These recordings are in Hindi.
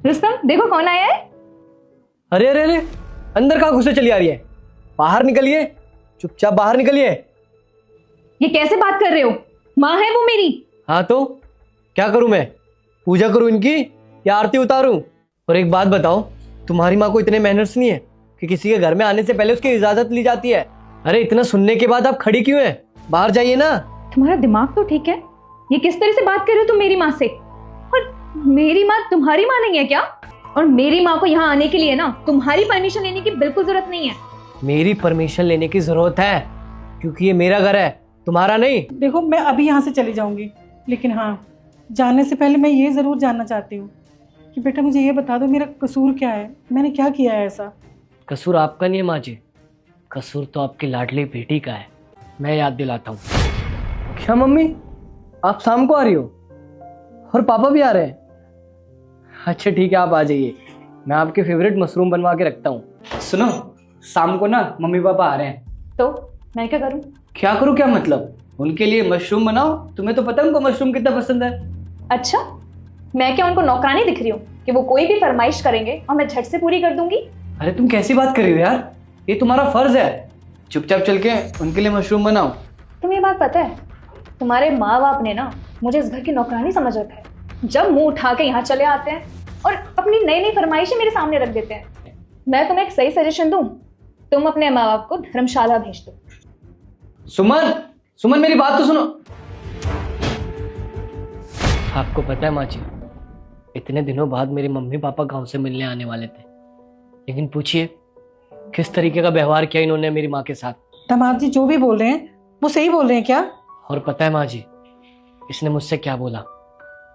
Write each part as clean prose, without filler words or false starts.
रुस्तम, देखो कौन आया है। अरे अरे अरे, अंदर कहाँ घुसे चली आ रही है? बाहर निकलिए, चुपचाप बाहर निकलिए। ये कैसे बात कर रहे हो? माँ है वो मेरी। हाँ तो क्या करूं मैं? पूजा करूं इनकी या आरती उतारूं? और एक बात बताओ, तुम्हारी माँ को इतने मैनर्स नहीं है कि किसी के घर में आने से पहले उसकी इजाजत ली जाती है? अरे इतना सुनने के बाद आप खड़ी क्यों है? बाहर जाइए ना। तुम्हारा दिमाग तो ठीक है? ये किस तरह से बात कर रहे हो तुम मेरी माँ से? और मेरी माँ तुम्हारी माँ नहीं है क्या? और मेरी माँ को यहाँ आने के लिए ना तुम्हारी परमिशन लेने की बिल्कुल जरूरत नहीं है। मेरी परमिशन लेने की जरूरत है क्योंकि ये मेरा घर है, तुम्हारा नहीं। देखो, मैं अभी यहाँ से चली जाऊंगी, लेकिन हाँ, जाने से पहले मैं ये ज़रूर जानना चाहती हूँ कि बेटा मुझे ये बता दो, मेरा कसूर क्या है? मैंने क्या किया है ऐसा? कसूर आपका नहीं है माँ जी, कसूर तो आपकी लाडली बेटी का है। मैं याद दिलाता हूँ। क्या मम्मी, आप शाम को आ रही हो और पापा भी आ रहे हैं? अच्छा ठीक है, आप आ जाइए, मैं आपके फेवरेट मशरूम बनवा के रखता हूँ। सुनो, शाम को ना मम्मी पापा आ रहे हैं। तो मैं क्या करूँ? क्या करूँ क्या मतलब? उनके लिए मशरूम बनाओ, तुम्हें तो पता है उनको मशरूम कितना पसंद है। अच्छा, मैं क्या उनको नौकरानी दिख रही हूँ कि वो कोई भी फरमाइश करेंगे और मैं झट से पूरी कर दूंगी? अरे तुम कैसी बात कर रही हो यार, ये तुम्हारा फर्ज है। चुपचाप चल के उनके लिए मशरूम बनाओ। तुम्हें ये बात पता है, तुम्हारे माँ बाप ने ना मुझे इस घर की नौकरानी समझ रखा है। जब मुंह उठा के यहाँ चले आते हैं और अपनी नई नई फरमाइशें मेरे सामने रख देते हैं। मैं तुम्हें एक सही सजेशन दूं, तुम अपने माँ बाप को धर्मशाला भेज दो। सुमन, सुमन मेरी बात तो सुनो। आपको पता है माँ जी, इतने दिनों बाद मेरे मम्मी पापा गांव से मिलने आने वाले थे, लेकिन पूछिए किस तरीके का व्यवहार किया इन्होंने मेरी माँ के साथ। दामाद जी जो भी बोल रहे हैं वो सही बोल रहे हैं क्या? और पता है माँ जी, इसने मुझसे क्या बोला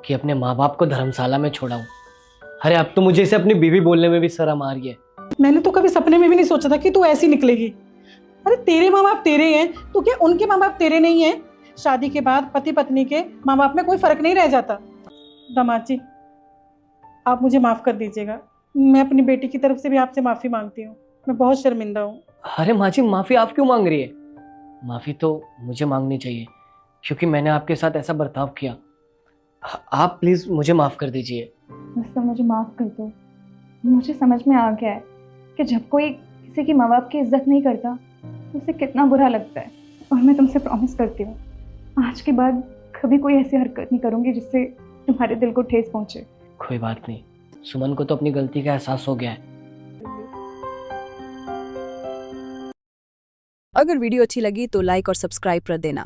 कि अपने माँ बाप को धर्मशाला में छोड़ाऊं। अरे अब तो मुझे इसे अपनी बीवी बोलने में भी शर्म आ रही है। मैंने तो कभी सपने में भी नहीं सोचा था कि तू ऐसी निकलेगी। अरे तेरे माँ बाप तेरे हैं तो क्या उनके माँ बाप तेरे नहीं हैं? शादी के बाद पति पत्नी के माँ बाप में कोई फर्क नहीं रह जाता। दामाद जी, आप मुझे माफ़ कर दीजिएगा। मैं अपनी बेटी की तरफ से भी आपसे माफ़ी मांगती हूँ। मैं बहुत शर्मिंदा हूँ। अरे माँ जी, माफ़ी आप क्यों मांग रही है? माफ़ी तो मुझे मांगनी चाहिए क्योंकि मैंने आपके साथ ऐसा बर्ताव किया। आप प्लीज़ मुझे माफ़ कर दीजिए। बस मुझे माफ़ कर दो। मुझे समझ में आ गया है कि जब कोई किसी की माँ बाप की इज्जत नहीं करता तो उसे कितना बुरा लगता है। और मैं तुमसे प्रॉमिस करती हूँ, आज के बाद कभी कोई ऐसी हरकत नहीं करूँगी जिससे तुम्हारे दिल को ठेस पहुँचे। कोई बात नहीं, सुमन को तो अपनी गलती का एहसास हो गया है। अगर वीडियो अच्छी लगी तो लाइक और सब्सक्राइब कर देना।